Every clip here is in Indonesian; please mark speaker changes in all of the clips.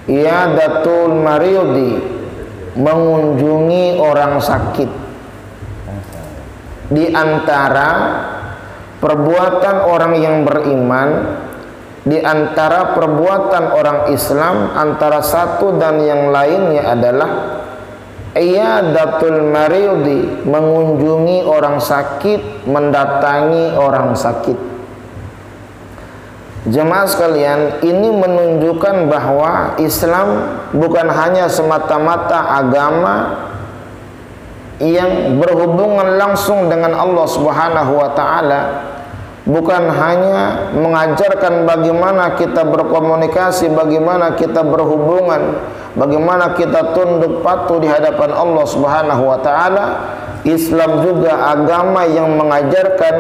Speaker 1: Iyadatul maridi, mengunjungi orang sakit. Di antara perbuatan orang yang beriman, di antara perbuatan orang Islam, antara satu dan yang lainnya adalah iyadatul maridi, mengunjungi orang sakit, mendatangi orang sakit. Jemaah sekalian, ini menunjukkan bahwa Islam bukan hanya semata-mata agama yang berhubungan langsung dengan Allah Subhanahu wa taala, bukan hanya mengajarkan bagaimana kita berkomunikasi, bagaimana kita berhubungan, bagaimana kita tunduk patuh di hadapan Allah Subhanahu wa taala. Islam juga agama yang mengajarkan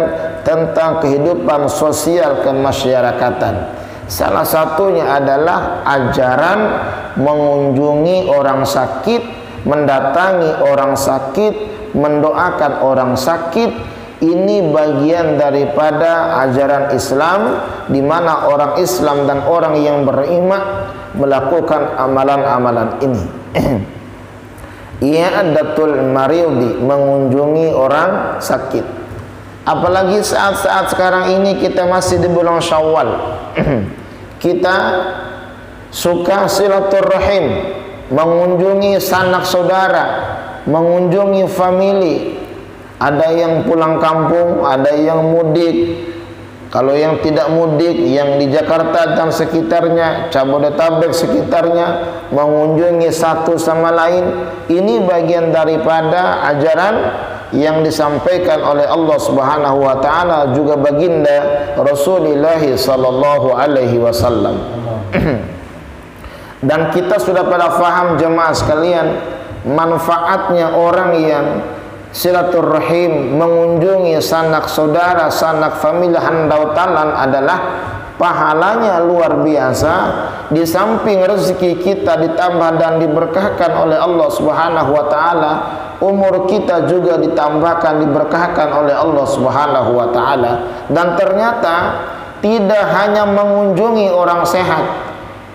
Speaker 1: tentang kehidupan sosial kemasyarakatan. Salah satunya adalah ajaran mengunjungi orang sakit, mendatangi orang sakit, mendoakan orang sakit. Ini bagian daripada ajaran Islam, di mana orang Islam dan orang yang beriman melakukan amalan-amalan ini. Iyadatul maridi, mengunjungi orang sakit. Apalagi saat-saat sekarang ini kita masih di bulan Syawal. Kita suka silaturahim, mengunjungi sanak saudara, mengunjungi famili. Ada yang pulang kampung, ada yang mudik. Kalau yang tidak mudik, yang di Jakarta dan sekitarnya, Jabodetabek sekitarnya, mengunjungi satu sama lain. Ini bagian daripada ajaran yang disampaikan oleh Allah Subhanahu wa taala, juga baginda Rasulullah sallallahu alaihi wasallam. Dan kita sudah pada faham jemaah sekalian, manfaatnya orang yang silaturahim, mengunjungi sanak saudara, sanak famili handautalan adalah pahalanya luar biasa. Di samping rezeki kita ditambah dan diberkahkan oleh Allah Subhanahu wa taala, umur kita juga ditambahkan, diberkahkan oleh Allah Subhanahu wa taala. Dan ternyata tidak hanya mengunjungi orang sehat,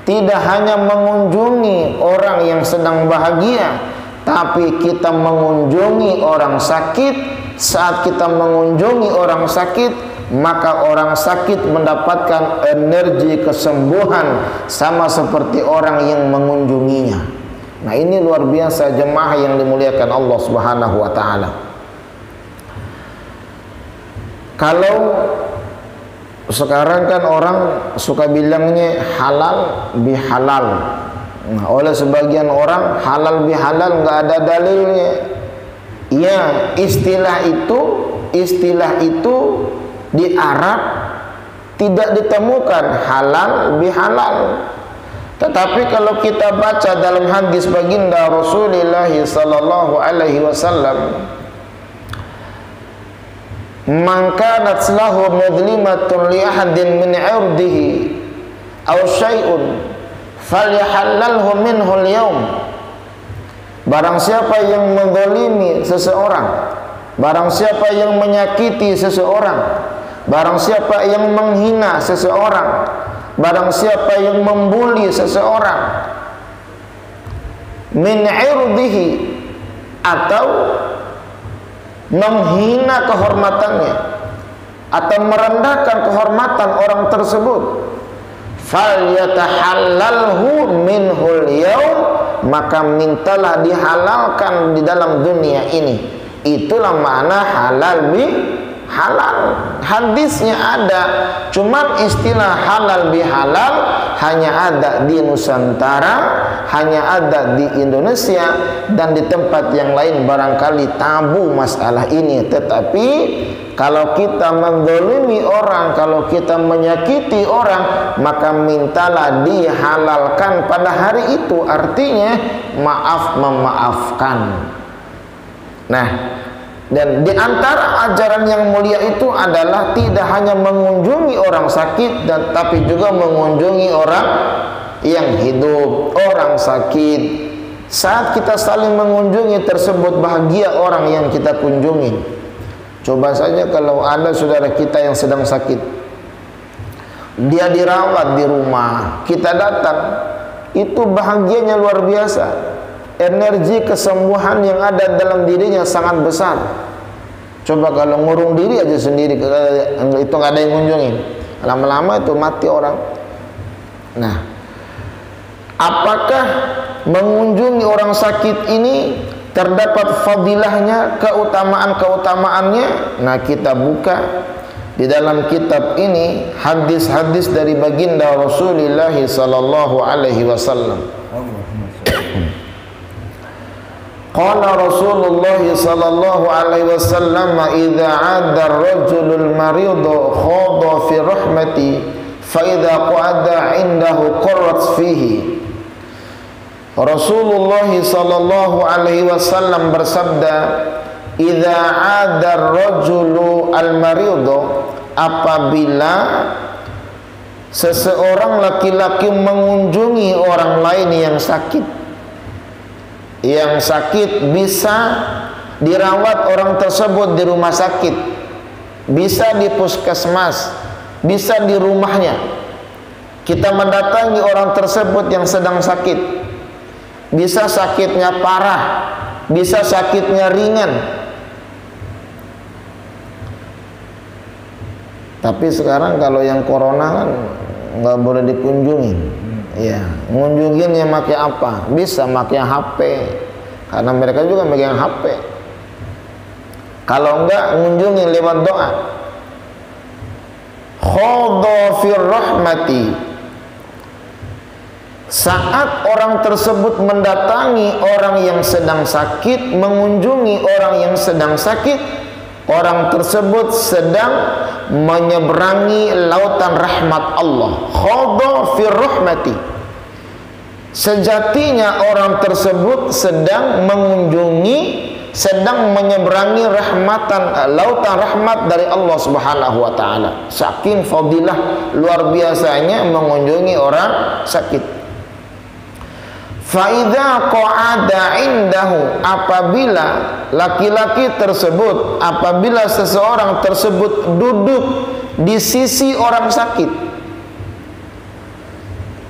Speaker 1: tidak hanya mengunjungi orang yang sedang bahagia, tapi kita mengunjungi orang sakit. Saat kita mengunjungi orang sakit, maka orang sakit mendapatkan energi kesembuhan sama seperti orang yang mengunjunginya. Nah, ini luar biasa jemaah yang dimuliakan Allah Subhanahu wa taala. Kalau sekarang kan orang suka bilangnya halal bihalal. Nah, oleh sebagian orang halal bihalal nggak ada dalilnya. Ya, istilah itu di Arab tidak ditemukan halal bihalal. Tetapi kalau kita baca dalam hadis baginda Rasulullah sallallahu alaihi wasallam, man kanat lahu mudlimatun li ahadin min 'irdihi aw syai'un falyahallalhu minhu al-yawm. Barang siapa yang menzalimi seseorang, barang siapa yang menyakiti seseorang, barang siapa yang menghina seseorang, barang siapa yang membuli seseorang, min 'irdihi, atau menghina kehormatannya atau merendahkan kehormatan orang tersebut, falyatahallalhu minhul yaum, maka mintalah dihalalkan di dalam dunia ini. Itulah makna halal bihalal. Hadisnya ada, cuman istilah halal bihalal hanya ada di Nusantara, hanya ada di Indonesia, dan di tempat yang lain barangkali tabu masalah ini. Tetapi kalau kita menzalimi orang, kalau kita menyakiti orang, maka mintalah dihalalkan pada hari itu. Artinya maaf memaafkan. Nah, dan di antara ajaran yang mulia itu adalah tidak hanya mengunjungi orang sakit, dan tapi juga mengunjungi orang yang hidup, orang sakit. Saat kita saling mengunjungi tersebut, bahagia orang yang kita kunjungi. Coba saja kalau ada saudara kita yang sedang sakit, dia dirawat di rumah, kita datang, itu bahagianya luar biasa. Energi kesembuhan yang ada dalam dirinya sangat besar. Coba kalau ngurung diri aja sendiri, itu nggak ada yang ngunjungin, lama-lama itu mati orang. Nah, apakah mengunjungi orang sakit ini terdapat fadilahnya, keutamaan-keutamaannya? Nah, kita buka di dalam kitab ini hadis-hadis dari baginda Rasulullah sallallahu alaihi wasallam. Qala Rasulullah sallallahu alaihi wasallam, idza 'adda ar-rajulul maridu khadha fi rahmati fa idza qa'ada 'indahu qarrat fihi. Rasulullah sallallahu alaihi wasallam bersabda, idza 'adda ar-rajulu al-maridu, apabila seseorang laki-laki mengunjungi orang lain yang sakit, bisa dirawat orang tersebut di rumah sakit, bisa di puskesmas, bisa di rumahnya. Kita mendatangi orang tersebut yang sedang sakit, bisa sakitnya parah, bisa sakitnya ringan. Tapi sekarang kalau yang corona kan nggak boleh dikunjungi. Ya, ngunjunginnya pakai apa? Bisa pakai HP, karena mereka juga megang HP. Kalau enggak, ngunjungin lewat doa. Khadha fi rahmati, saat orang tersebut mendatangi orang yang sedang sakit, mengunjungi orang yang sedang sakit, orang tersebut sedang menyeberangi lautan rahmat Allah. Khadha fi rahmati, sejatinya orang tersebut sedang mengunjungi, sedang menyeberangi lautan rahmat dari Allah Subhanahu wa taala. Saking fadilah luar biasanya mengunjungi orang sakit. Faidha qa'ada indahu, apabila laki-laki tersebut, apabila seseorang tersebut duduk di sisi orang sakit.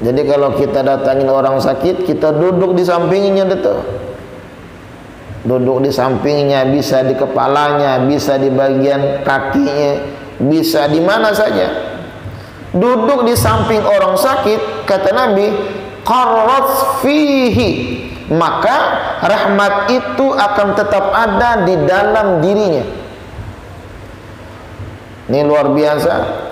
Speaker 1: Jadi kalau kita datangin orang sakit, kita duduk di sampingnya itu. Duduk di sampingnya, bisa di kepalanya, bisa di bagian kakinya, bisa di mana saja. Duduk di samping orang sakit, kata Nabi, qarrat fihi, maka rahmat itu akan tetap ada di dalam dirinya. Ini luar biasa.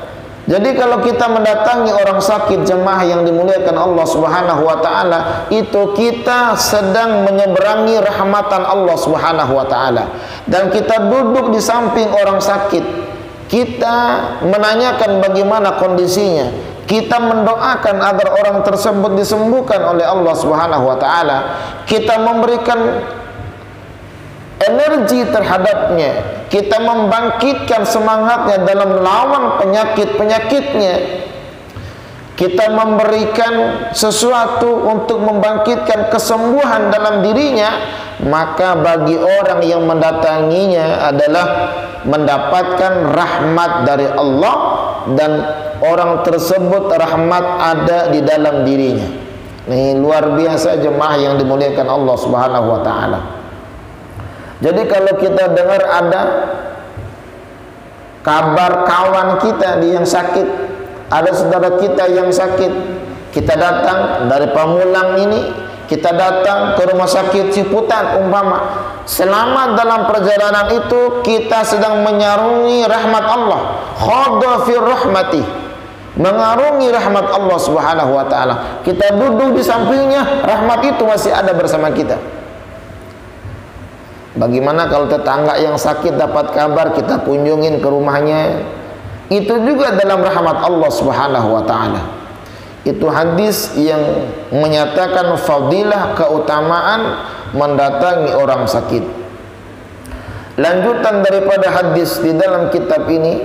Speaker 1: Jadi kalau kita mendatangi orang sakit, jemaah yang dimuliakan Allah Subhanahu wa taala, itu kita sedang menyeberangi rahmatan Allah Subhanahu wa taala. Dan kita duduk di samping orang sakit, kita menanyakan bagaimana kondisinya, kita mendoakan agar orang tersebut disembuhkan oleh Allah Subhanahu wa taala. Kita memberikan energi terhadapnya, kita membangkitkan semangatnya dalam melawan penyakit-penyakitnya. Kita memberikan sesuatu untuk membangkitkan kesembuhan dalam dirinya, maka bagi orang yang mendatanginya adalah mendapatkan rahmat dari Allah, dan orang tersebut rahmat ada di dalam dirinya. Ini luar biasa jemaah yang dimuliakan Allah Subhanahu wa taala. Jadi kalau kita dengar ada kabar kawan kita yang sakit, ada saudara kita yang sakit, kita datang dari Pamulang ini, kita datang ke rumah sakit Ciputat umpama. Selama dalam perjalanan itu kita sedang menyarungi rahmat Allah. Khadha fi rahmati, mengarungi rahmat Allah Subhanahu wa taala. Kita duduk di sampingnya, rahmat itu masih ada bersama kita. Bagaimana kalau tetangga yang sakit dapat kabar, kita kunjungin ke rumahnya? Itu juga dalam rahmat Allah Subhanahu wa taala. Itu hadis yang menyatakan fadilah, keutamaan mendatangi orang sakit. Lanjutan daripada hadis di dalam kitab ini,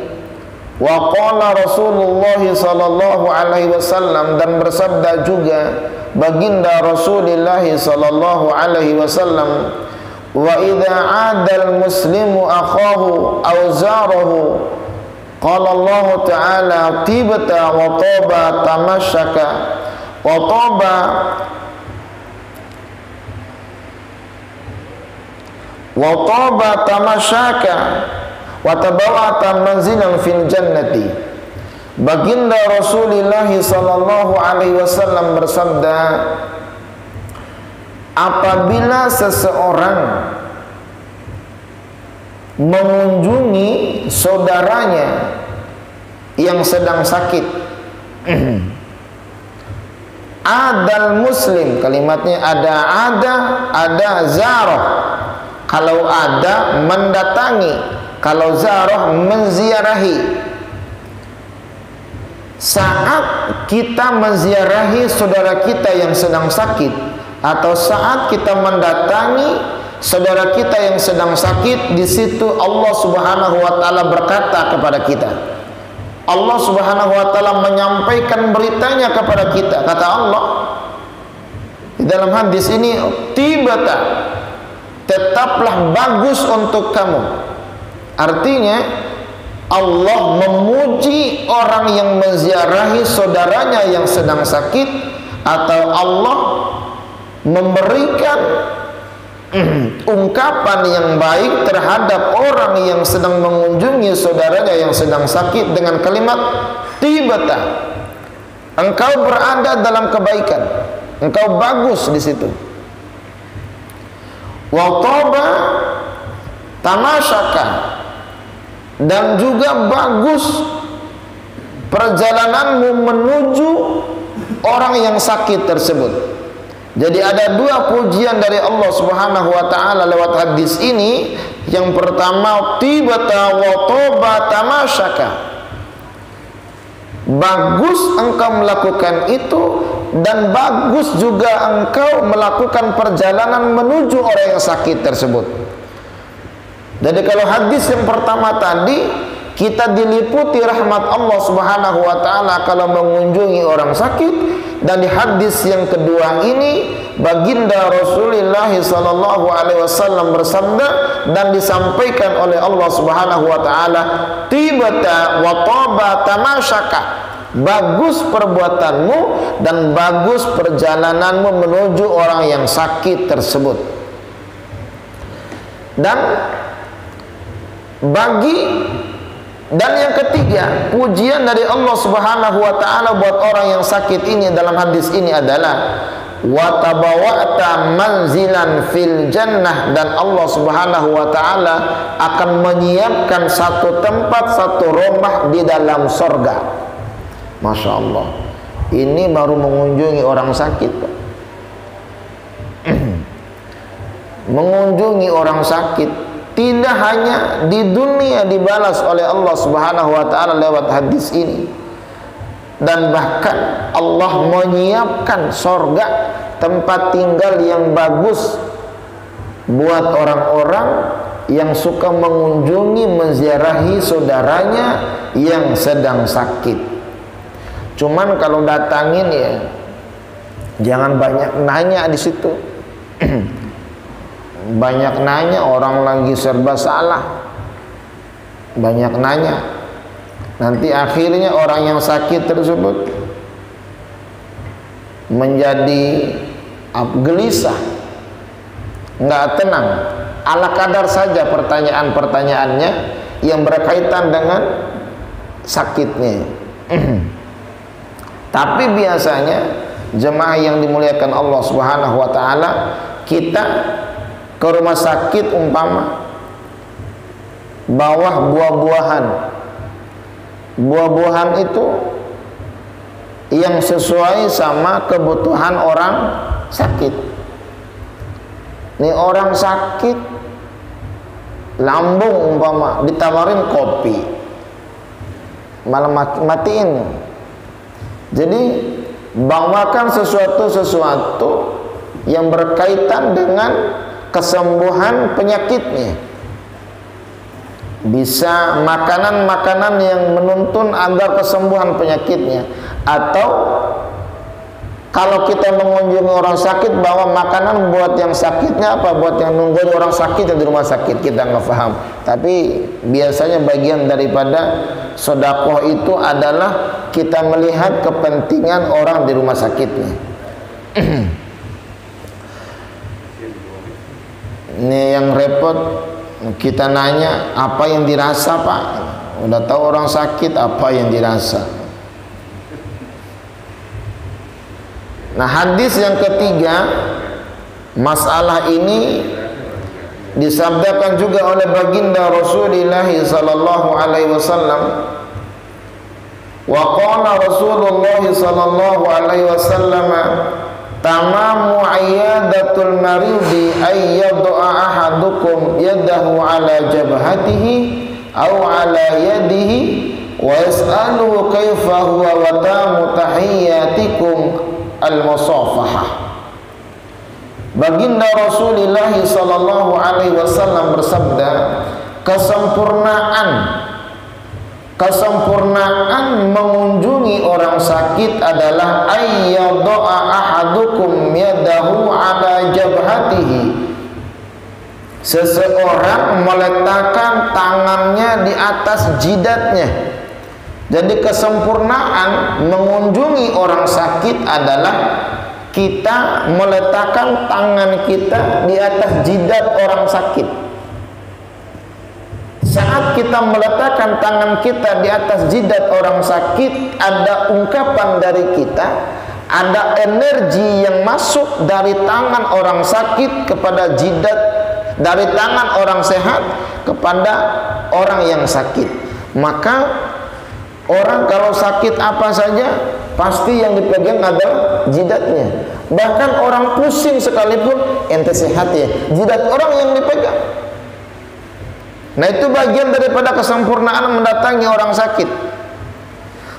Speaker 1: wa qala Rasulullah sallallahu alaihi wasallam, dan bersabda juga baginda Rasulullah sallallahu alaihi wasallam, wa idza 'adal muslimu akhahu aw zarahu Qala Allah Ta'ala tibata wa taba tamasyaka wa taba tamasyaka wa tabawata manzilan fil jannati. Baginda Rasulullah sallallahu alaihi wasallam bersabda, apabila seseorang mengunjungi saudaranya yang sedang sakit, adal muslim, kalimatnya ada zarah. Kalau ada mendatangi, kalau zarah menziarahi. Saat kita menziarahi saudara kita yang sedang sakit, atau saat kita mendatangi saudara kita yang sedang sakit, di situ Allah Subhanahu wa taala berkata kepada kita. Allah Subhanahu wa taala menyampaikan beritanya kepada kita. Kata Allah di dalam hadis ini, tibata, tetaplah bagus untuk kamu. Artinya Allah memuji orang yang menziarahi saudaranya yang sedang sakit, atau Allah memberikan ungkapan yang baik terhadap orang yang sedang mengunjungi saudaranya yang sedang sakit dengan kalimat tibata. Engkau berada dalam kebaikan, engkau bagus di situ. Wa taba tamasyaka, dan juga bagus perjalananmu menuju orang yang sakit tersebut. Jadi ada dua pujian dari Allah Subhanahu wa taala lewat hadis ini. Yang pertama, tibata wa taba tamasyaka, bagus engkau melakukan itu, dan bagus juga engkau melakukan perjalanan menuju orang yang sakit tersebut. Jadi kalau hadis yang pertama tadi, kita diliputi rahmat Allah Subhanahu wa taala kalau mengunjungi orang sakit. Dan di hadis yang kedua ini, baginda Rasulullah sallallahu alaihi wasallam bersabda, dan disampaikan oleh Allah Subhanahu wa taala, tibata wa taba tamasyaka, bagus perbuatanmu dan bagus perjalananmu menuju orang yang sakit tersebut. Dan yang ketiga, pujian dari Allah Subhanahu wa taala buat orang yang sakit ini dalam hadis ini adalah wa tabawa'ta manzilan fil jannah, dan Allah Subhanahu wa taala akan menyiapkan satu tempat, satu rumah di dalam surga. Masya Allah, ini baru mengunjungi orang sakit. Mengunjungi orang sakit tidak hanya di dunia dibalas oleh Allah Subhanahu wa taala lewat hadis ini, dan bahkan Allah menyiapkan surga, tempat tinggal yang bagus buat orang-orang yang suka mengunjungi, menziarahi saudaranya yang sedang sakit. Cuman kalau datangin ya jangan banyak nanya di situ. Banyak nanya, orang lagi serba salah, banyak nanya, nanti akhirnya orang yang sakit tersebut menjadi gelisah, nggak tenang. Ala kadar saja pertanyaan-pertanyaannya yang berkaitan dengan sakitnya. Tapi biasanya jemaah yang dimuliakan Allah Subhanahu wa taala, kita ke rumah sakit umpama bawah buah-buahan itu yang sesuai sama kebutuhan orang sakit. Ini orang sakit lambung umpama, ditawarin kopi malah matiin. Jadi bawakan sesuatu yang berkaitan dengan kesembuhan penyakitnya. Bisa makanan-makanan yang menuntun agar kesembuhan penyakitnya, atau Kalau kita mengunjungi orang sakit, bawa makanan buat yang sakitnya apa? Buat yang nungguin orang sakit yang di rumah sakit, kita nggak paham. Tapi biasanya bagian daripada sedekah itu adalah kita melihat kepentingan orang di rumah sakitnya. Ini yang repot, kita nanya apa yang dirasa Pak? Udah tahu orang sakit, apa yang dirasa? Nah, hadis yang ketiga, masalah ini disabdakan juga oleh baginda Rasulullah sallallahu alaihi wasallam. Wa qala Rasulullah sallallahu alaihi wasallam, tamamu iyadatul maridi ay yad'a ahadukum yadahu ala jabhatihi aw ala yadihi wa yas'aluhu kaifa huwa wa tamu tahiyyatikum al-musafahah. Baginda Rasulullah sallallahu alaihi wasallam bersabda, kesempurnaan mengunjungi orang sakit adalah ayyada'a ahadukum yadahu ala jabhatihi. Seseorang meletakkan tangannya di atas jidatnya. Jadi kesempurnaan mengunjungi orang sakit adalah kita meletakkan tangan kita di atas jidat orang sakit. Saat kita meletakkan tangan kita di atas jidat orang sakit, ada ungkapan dari kita, ada energi yang masuk dari tangan orang sakit kepada jidat, dari tangan orang sehat kepada orang yang sakit. Maka orang kalau sakit apa saja, pasti yang dipegang adalah jidatnya. Bahkan orang pusing sekalipun, ente sehat ya, jidat orang yang dipegang. Nah, itu bagian daripada kesempurnaan mendatangi orang sakit.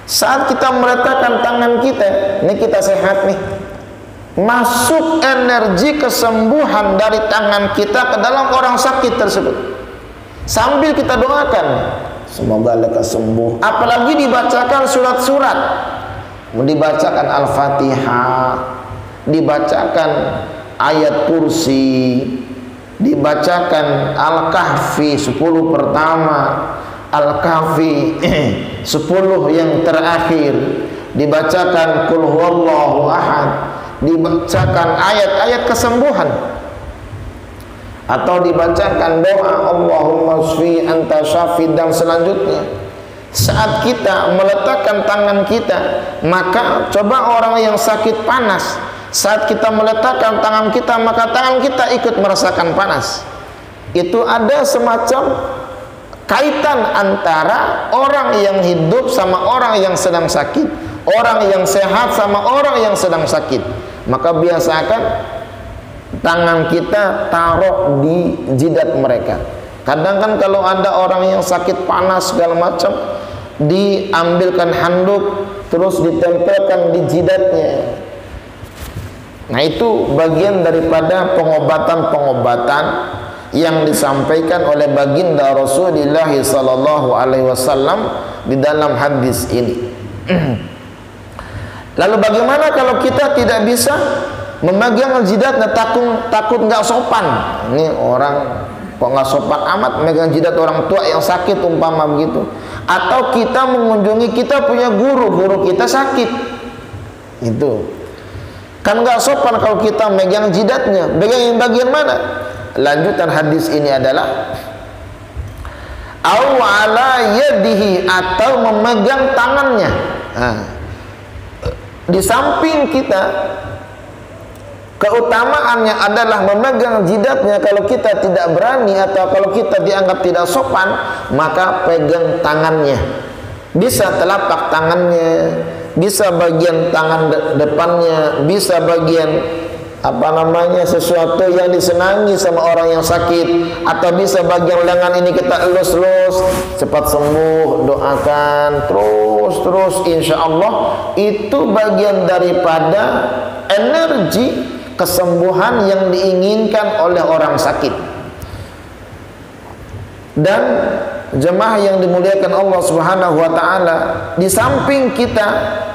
Speaker 1: Saat kita meletakkan tangan kita, ini kita sehat nih, masuk energi kesembuhan dari tangan kita ke dalam orang sakit tersebut. Sambil kita doakan, semoga lekas sembuh. Apalagi dibacakan surat-surat, dibacakan Al-Fatihah, dibacakan ayat kursi, dibacakan Al-Kahfi 10 pertama, Al-Kahfi 10 yang terakhir, dibacakan Qul huwallahu ahad, dibacakan ayat-ayat kesembuhan, atau dibacakan doa Allahumma shfi anta syafi dan selanjutnya. Saat kita meletakkan tangan kita, maka coba orang yang sakit panas, saat kita meletakkan tangan kita, maka tangan kita ikut merasakan panas. Itu ada semacam kaitan antara orang yang hidup sama orang yang sedang sakit, orang yang sehat sama orang yang sedang sakit. Maka biasakan tangan kita taruh di jidat mereka. Kadang kan kalau ada orang yang sakit panas segala macam, diambilkan handuk terus ditempelkan di jidatnya. Nah, itu bagian daripada pengobatan-pengobatan yang disampaikan oleh baginda Rasulullah sallallahu alaihi wasallam di dalam hadis ini. Lalu bagaimana kalau kita tidak bisa memegang jidatnya, takut nggak sopan? Ini orang kok nggak sopan amat megang jidat orang tua yang sakit umpama begitu. Atau kita mengunjungi, kita punya guru kita sakit, itu kan nggak sopan kalau kita megang jidatnya. Megang yang bagian mana? Lanjutan hadis ini adalah au ala yadihi, atau memegang tangannya. Nah, di samping kita, keutamaannya adalah memegang jidatnya. Kalau kita tidak berani atau kalau kita dianggap tidak sopan, maka pegang tangannya. Bisa telapak tangannya, bisa bagian tangan depannya, bisa bagian sesuatu yang disenangi sama orang yang sakit, atau bisa bagian lengan ini kita elus-elus, cepat sembuh, doakan terus insya Allah. Itu bagian daripada energi kesembuhan yang diinginkan oleh orang sakit. Dan jemaah yang dimuliakan Allah Subhanahu wa taala, di samping kita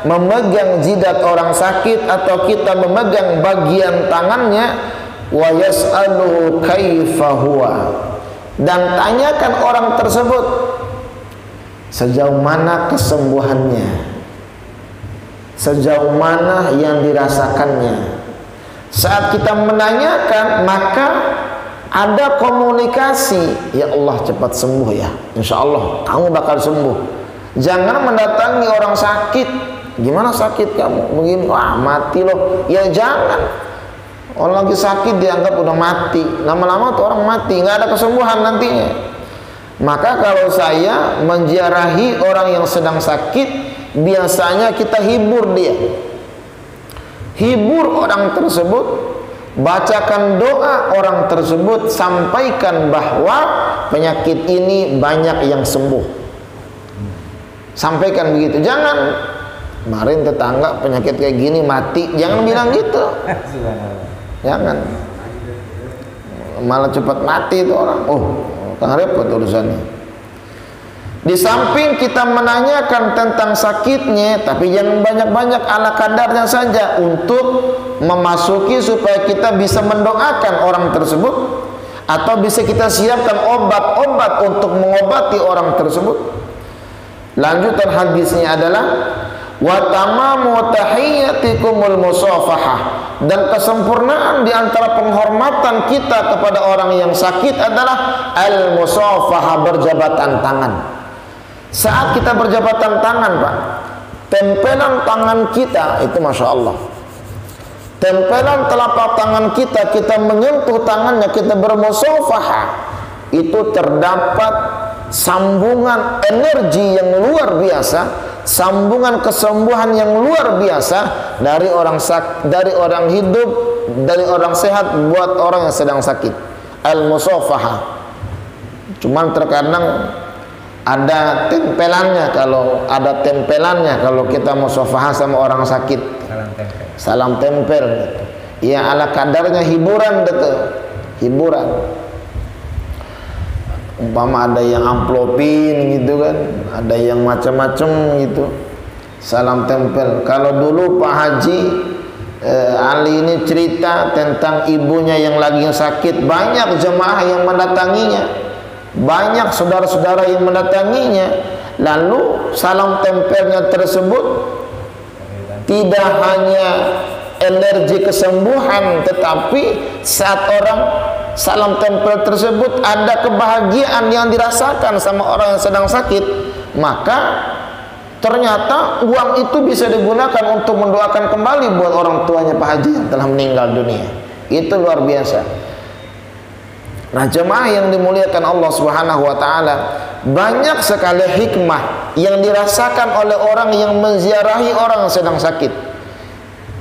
Speaker 1: memegang jidat orang sakit atau kita memegang bagian tangannya, wa yas'aluhu kaifa huwa, dan tanyakan orang tersebut sejauh mana kesembuhannya, sejauh mana yang dirasakannya. Saat kita menanyakan, maka ada komunikasi. Ya Allah, cepat sembuh ya, insya Allah kamu bakal sembuh. Jangan mendatangi orang sakit, gimana sakit kamu begini, wah mati loh. Ya jangan, orang lagi sakit dianggap udah mati, lama-lama tuh orang mati, nggak ada kesembuhan nantinya. Maka kalau saya menziarahi orang yang sedang sakit, biasanya kita hibur dia, hibur orang tersebut, bacakan doa orang tersebut, sampaikan bahwa penyakit ini banyak yang sembuh. Sampaikan begitu. Jangan, kemarin tetangga penyakit kayak gini mati, jangan bilang gitu. Jangan, malah cepat mati itu orang. Oh, kan repot urusannya. Di samping kita menanyakan tentang sakitnya, tapi jangan banyak-banyak, ala kadarnya saja, untuk memasuki supaya kita bisa mendoakan orang tersebut, atau bisa kita siapkan obat-obat untuk mengobati orang tersebut. Lanjutan hadisnya adalah wa tamamu tahiyyatikumul musafahah, dan kesempurnaan di antara penghormatan kita kepada orang yang sakit adalah al musafahah, berjabatan tangan. Saat kita berjabatan tangan, Pak, tempelan tangan kita itu masya Allah, tempelan telapak tangan kita, kita menyentuh tangannya, kita bermusafahah, itu terdapat sambungan energi yang luar biasa, sambungan kesembuhan yang luar biasa dari orang dari orang hidup, dari orang sehat buat orang yang sedang sakit. Al-musafahah. Cuman terkadang ada tempelannya, kalau ada tempelannya kalau kita musafahah sama orang sakit. Salam tempel gitu. Ya ala kadarnya, hiburan gitu. Hiburan. Umpama ada yang amplopin gitu kan, ada yang macam-macam gitu. Salam tempel. Kalau dulu Pak Haji Ali ini cerita tentang ibunya yang lagi sakit, banyak jemaah yang mendatanginya, banyak saudara-saudara yang mendatanginya. Lalu salam tempelnya tersebut tidak hanya energi kesembuhan, tetapi saat orang salam tempel tersebut ada kebahagiaan yang dirasakan sama orang yang sedang sakit, maka ternyata uang itu bisa digunakan untuk mendoakan kembali buat orang tuanya Pak Haji yang telah meninggal dunia. Itu luar biasa. Nah, jemaah yang dimuliakan Allah Subhanahu wa taala, banyak sekali hikmah yang dirasakan oleh orang yang menziarahi orang yang sedang sakit.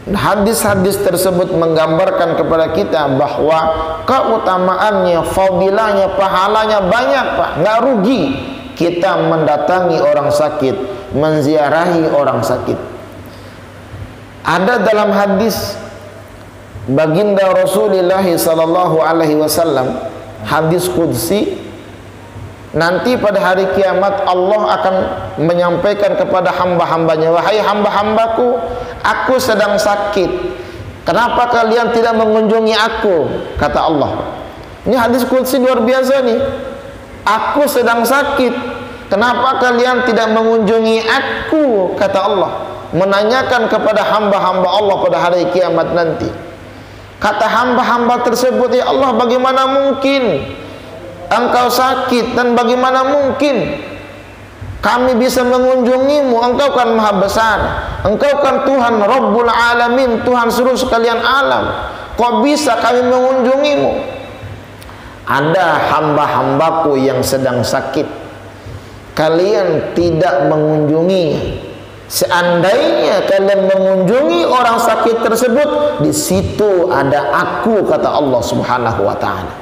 Speaker 1: Hadis-hadis tersebut menggambarkan kepada kita bahwa keutamaannya, fadilahnya, pahalanya banyak, Pak. Nggak rugi kita mendatangi orang sakit, menziarahi orang sakit. Ada dalam hadis baginda Rasulullah sallallahu alaihi wasallam, hadis qudsi, nanti pada hari kiamat Allah akan menyampaikan kepada hamba-hambanya, wahai hamba-hambaku, aku sedang sakit, kenapa kalian tidak mengunjungi aku? Kata Allah. Ini hadis qudsi luar biasa nih. Aku sedang sakit, kenapa kalian tidak mengunjungi aku? Kata Allah, menanyakan kepada hamba-hamba Allah pada hari kiamat nanti. Kata hamba-hamba tersebut, ya Allah, bagaimana mungkin engkau sakit, dan bagaimana mungkin kami bisa mengunjungimu? Engkau kan maha besar, engkau kan Tuhan Rabbul Alamin, Tuhan seluruh sekalian alam, kok bisa kami mengunjungimu? Ada hamba-hambaku yang sedang sakit, kalian tidak mengunjunginya. Seandainya kalian mengunjungi orang sakit tersebut, di situ ada aku, kata Allah Subhanahu wa taala.